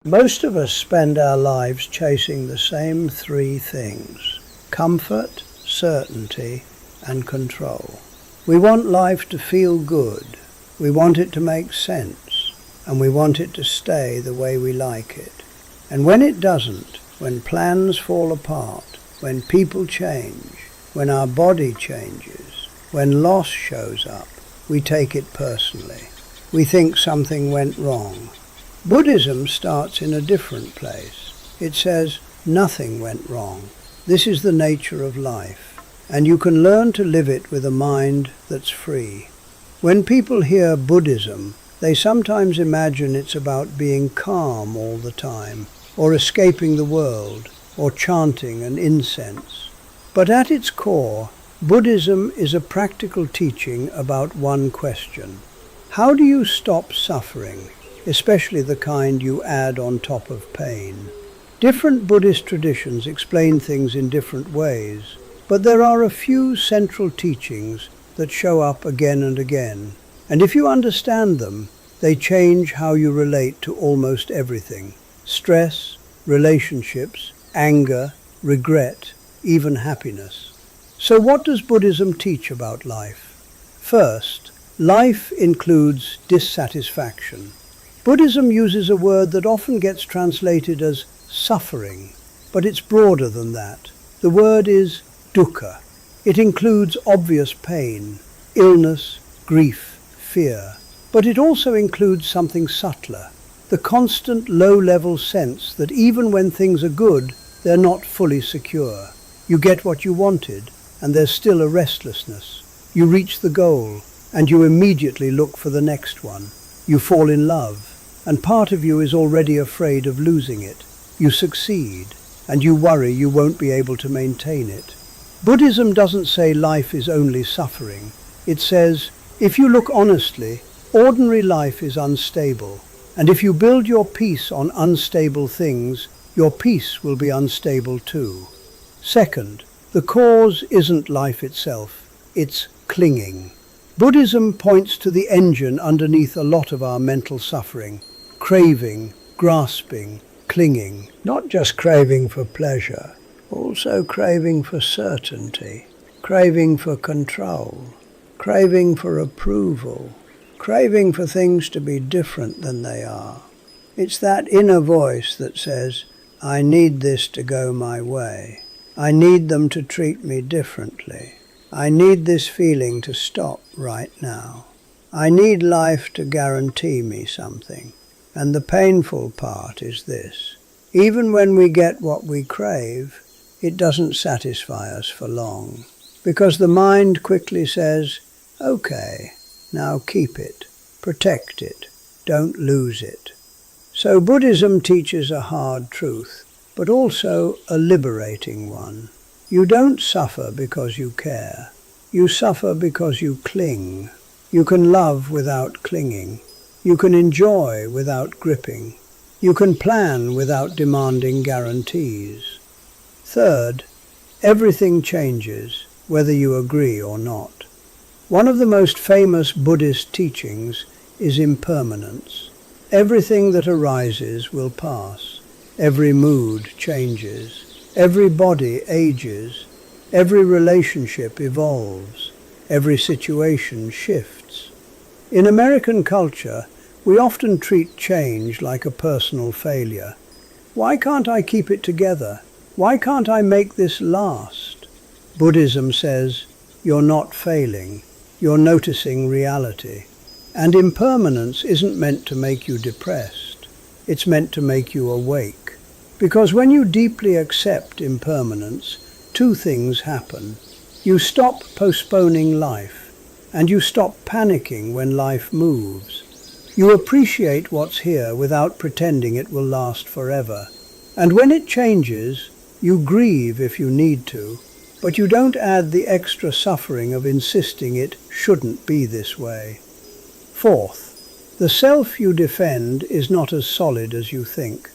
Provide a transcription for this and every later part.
Most of us spend our lives chasing the same three things: comfort, certainty, and control. We want life to feel good, we want it to make sense, and we want it to stay the way we like it. And when it doesn't, when plans fall apart, when people change, when our body changes, when loss shows up, we take it personally. We think something went wrong. Buddhism starts in a different place. It says nothing went wrong. This is the nature of life, and you can learn to live it with a mind that's free. When people hear Buddhism, they sometimes imagine it's about being calm all the time, or escaping the world, or chanting an incense. But at its core, Buddhism is a practical teaching about one question: how do you stop suffering, especially the kind you add on top of pain? Different Buddhist traditions explain things in different ways, but there are a few central teachings that show up again and again, and if you understand them, they change how you relate to almost everything: stress, relationships, anger, regret, even happiness. So what does Buddhism teach about life? First, life includes dissatisfaction. Buddhism uses a word that often gets translated as suffering, but it's broader than that. The word is dukkha. It includes obvious pain, illness, grief, fear, but it also includes something subtler: the constant low-level sense that even when things are good, they're not fully secure. You get what you wanted, and there's still a restlessness. You reach the goal, and you immediately look for the next one. You fall in love, and part of you is already afraid of losing it. You succeed, and you worry you won't be able to maintain it. Buddhism doesn't say life is only suffering. It says, if you look honestly, ordinary life is unstable, and if you build your peace on unstable things, your peace will be unstable too. Second, the cause isn't life itself, it's clinging. Buddhism points to the engine underneath a lot of our mental suffering: craving, grasping, clinging. Not just craving for pleasure, also craving for certainty, craving for control, craving for approval, craving for things to be different than they are. It's that inner voice that says, I need this to go my way. I need them to treat me differently. I need this feeling to stop right now. I need life to guarantee me something. And the painful part is this: even when we get what we crave, it doesn't satisfy us for long, because the mind quickly says, okay, now keep it, protect it, don't lose it. So Buddhism teaches a hard truth, but also a liberating one. You don't suffer because you care. You suffer because you cling. You can love without clinging. You can enjoy without gripping. You can plan without demanding guarantees. Third, everything changes, whether you agree or not. One of the most famous Buddhist teachings is impermanence. Everything that arises will pass. Every mood changes. Every body ages. Every relationship evolves. Every situation shifts. In American culture, we often treat change like a personal failure. Why can't I keep it together? Why can't I make this last? Buddhism says, you're not failing. You're noticing reality. And impermanence isn't meant to make you depressed. It's meant to make you awake. Because when you deeply accept impermanence, two things happen. You stop postponing life, and you stop panicking when life moves. You appreciate what's here without pretending it will last forever. And when it changes, you grieve if you need to, but you don't add the extra suffering of insisting it shouldn't be this way. Fourth, the self you defend is not as solid as you think.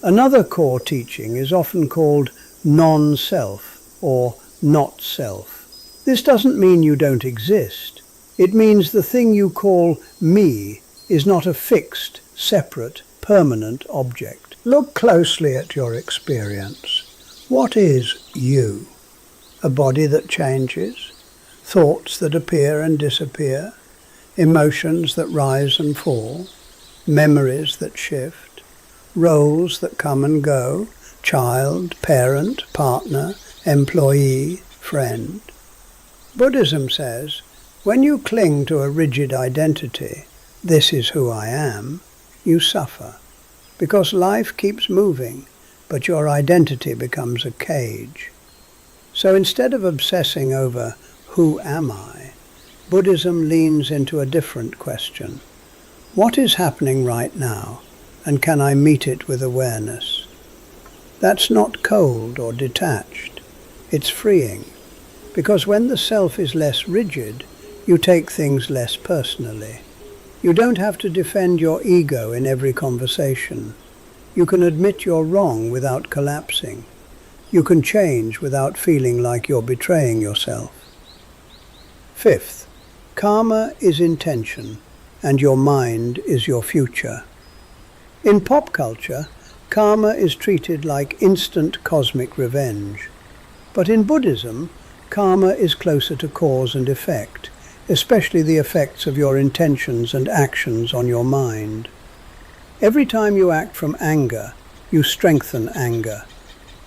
Another core teaching is often called non-self or not self. This doesn't mean you don't exist. It means the thing you call me is not a fixed, separate, permanent object. Look closely at your experience. What is you? A body that changes, thoughts that appear and disappear, emotions that rise and fall, memories that shift, roles that come and go, child, parent, partner, employee, friend. Buddhism says, when you cling to a rigid identity, this is who I am, you suffer. Because life keeps moving, but your identity becomes a cage. So instead of obsessing over who am I, Buddhism leans into a different question. What is happening right now, and can I meet it with awareness? That's not cold or detached. It's freeing. Because when the self is less rigid, you take things less personally. You don't have to defend your ego in every conversation. You can admit you're wrong without collapsing. You can change without feeling like you're betraying yourself. Fifth, karma is intention, and your mind is your future. In pop culture, karma is treated like instant cosmic revenge. But in Buddhism, karma is closer to cause and effect, especially the effects of your intentions and actions on your mind. Every time you act from anger, you strengthen anger.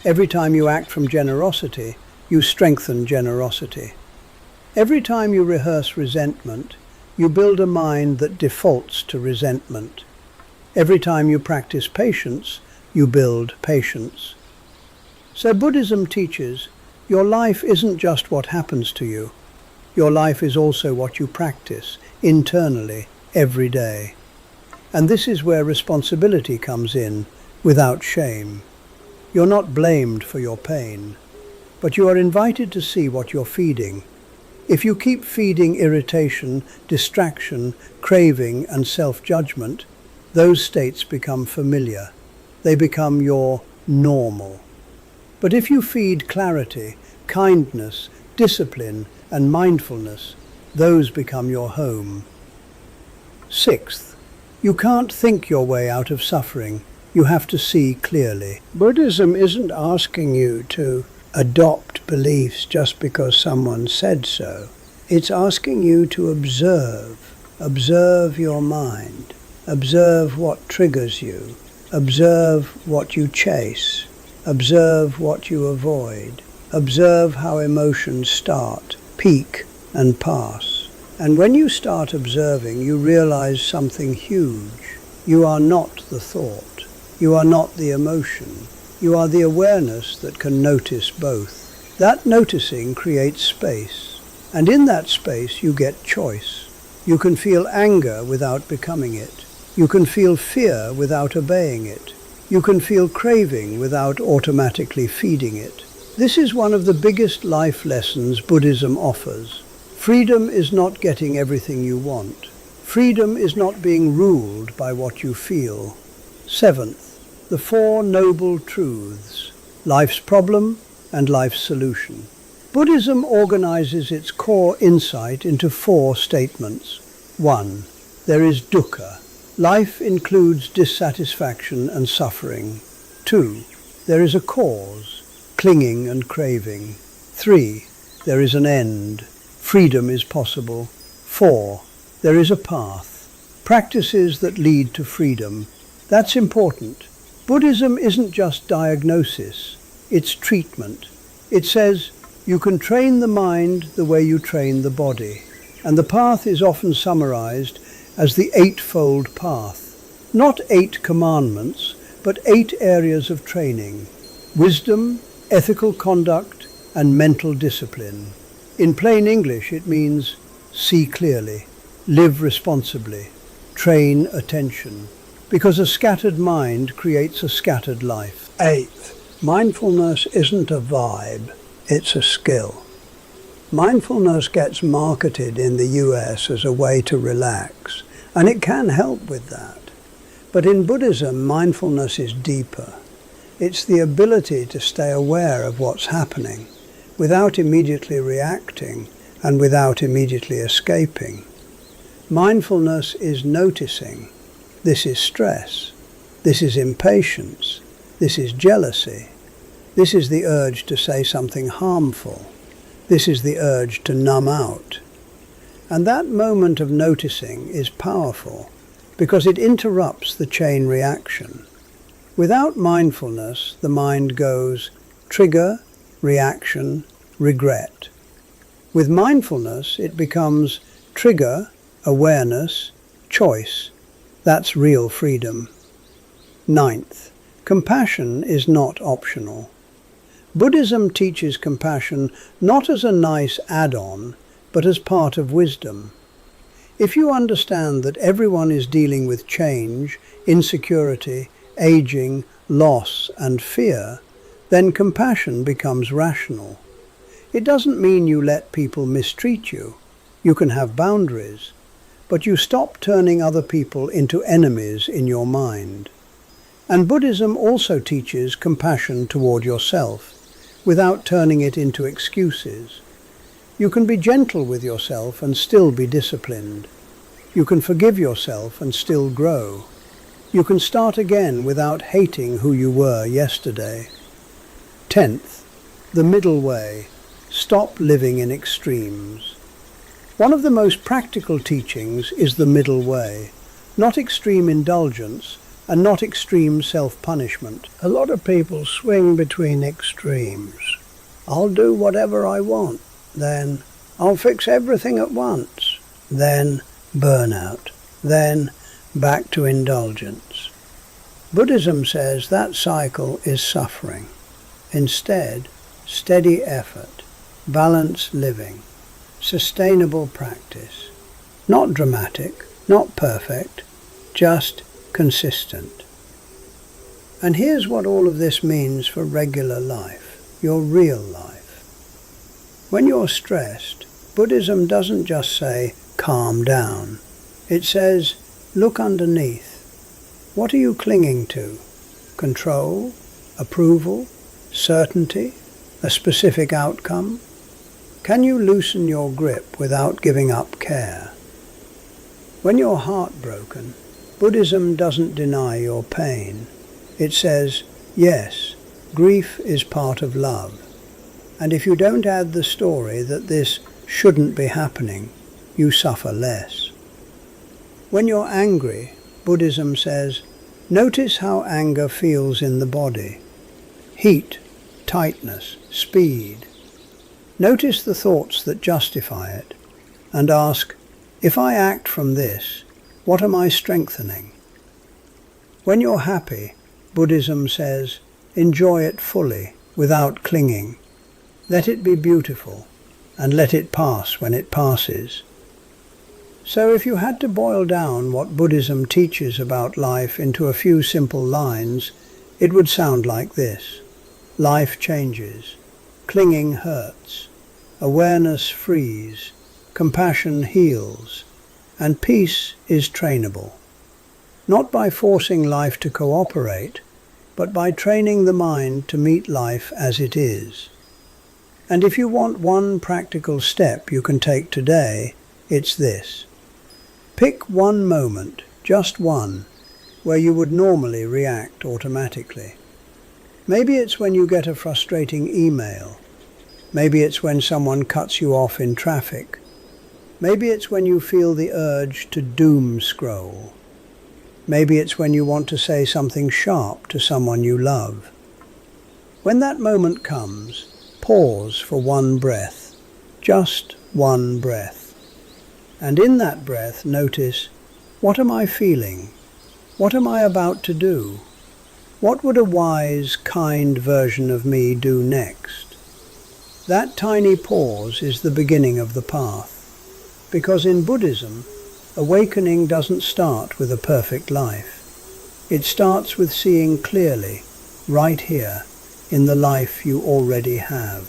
Every time you act from generosity, you strengthen generosity. Every time you rehearse resentment, you build a mind that defaults to resentment. Every time you practice patience, you build patience. So Buddhism teaches, your life isn't just what happens to you. Your life is also what you practice, internally, every day. And this is where responsibility comes in, without shame. You're not blamed for your pain, but you are invited to see what you're feeding. If you keep feeding irritation, distraction, craving, and self-judgment, those states become familiar. They become your normal. But if you feed clarity, kindness, discipline, and mindfulness, those become your home. Sixth, you can't think your way out of suffering. You have to see clearly. Buddhism isn't asking you to adopt beliefs just because someone said so. It's asking you to observe your mind, observe what triggers you, observe what you chase, observe what you avoid, observe how emotions start, peak, and pass. And when you start observing, you realize something huge. You are not the thought. You are not the emotion. You are the awareness that can notice both. That noticing creates space. And in that space, you get choice. You can feel anger without becoming it. You can feel fear without obeying it. You can feel craving without automatically feeding it. This is one of the biggest life lessons Buddhism offers. Freedom is not getting everything you want. Freedom is not being ruled by what you feel. Seventh, the Four Noble Truths, life's problem and life's solution. Buddhism organizes its core insight into four statements. 1. There is dukkha. Life includes dissatisfaction and suffering. 2. There is a cause, clinging and craving. 3. There is an end. Freedom is possible. 4. There is a path. Practices that lead to freedom. That's important. Buddhism isn't just diagnosis, it's treatment. It says you can train the mind the way you train the body. And the path is often summarized as the Eightfold Path. Not 8 commandments, but 8 areas of training. Wisdom, ethical conduct, and mental discipline. In plain English, it means see clearly, live responsibly, train attention. Because a scattered mind creates a scattered life. 8th, mindfulness isn't a vibe, it's a skill. Mindfulness gets marketed in the US as a way to relax, and it can help with that. But in Buddhism, mindfulness is deeper. It's the ability to stay aware of what's happening, without immediately reacting and without immediately escaping. Mindfulness is noticing. This is stress. This is impatience. This is jealousy. This is the urge to say something harmful. This is the urge to numb out. And that moment of noticing is powerful because it interrupts the chain reaction. Without mindfulness, the mind goes trigger, reaction, regret. With mindfulness, it becomes trigger, awareness, choice. That's real freedom. Ninth, compassion is not optional. Buddhism teaches compassion not as a nice add-on, but as part of wisdom. If you understand that everyone is dealing with change, insecurity, aging, loss, and fear, then compassion becomes rational. It doesn't mean you let people mistreat you. You can have boundaries, but you stop turning other people into enemies in your mind. And Buddhism also teaches compassion toward yourself, without turning it into excuses. You can be gentle with yourself and still be disciplined. You can forgive yourself and still grow. You can start again without hating who you were yesterday. 10th, the middle way. Stop living in extremes. One of the most practical teachings is the middle way, not extreme indulgence and not extreme self-punishment. A lot of people swing between extremes. I'll do whatever I want, then I'll fix everything at once, then burnout, then back to indulgence. Buddhism says that cycle is suffering. Instead, steady effort, balanced living, sustainable practice. Not dramatic, not perfect, just consistent. And here's what all of this means for regular life, your real life. When you're stressed, Buddhism doesn't just say, calm down. It says, look underneath. What are you clinging to? Control? Approval? Certainty? A specific outcome? Can you loosen your grip without giving up care? When you're heartbroken, Buddhism doesn't deny your pain. It says, yes, grief is part of love. And if you don't add the story that this shouldn't be happening, you suffer less. When you're angry, Buddhism says, notice how anger feels in the body. Heat, tightness, speed. Notice the thoughts that justify it, and ask, if I act from this, what am I strengthening? When you're happy, Buddhism says, enjoy it fully, without clinging. Let it be beautiful, and let it pass when it passes. So if you had to boil down what Buddhism teaches about life into a few simple lines, it would sound like this. Life changes. Clinging hurts. Awareness frees. Compassion heals. And peace is trainable. Not by forcing life to cooperate, but by training the mind to meet life as it is. And if you want one practical step you can take today, it's this. Pick one moment, just one, where you would normally react automatically. Maybe it's when you get a frustrating email. Maybe it's when someone cuts you off in traffic. Maybe it's when you feel the urge to doom scroll. Maybe it's when you want to say something sharp to someone you love. When that moment comes, pause for one breath, just one breath. And in that breath, notice, what am I feeling? What am I about to do? What would a wise, kind version of me do next? That tiny pause is the beginning of the path. Because in Buddhism, awakening doesn't start with a perfect life. It starts with seeing clearly, right here, in the life you already have.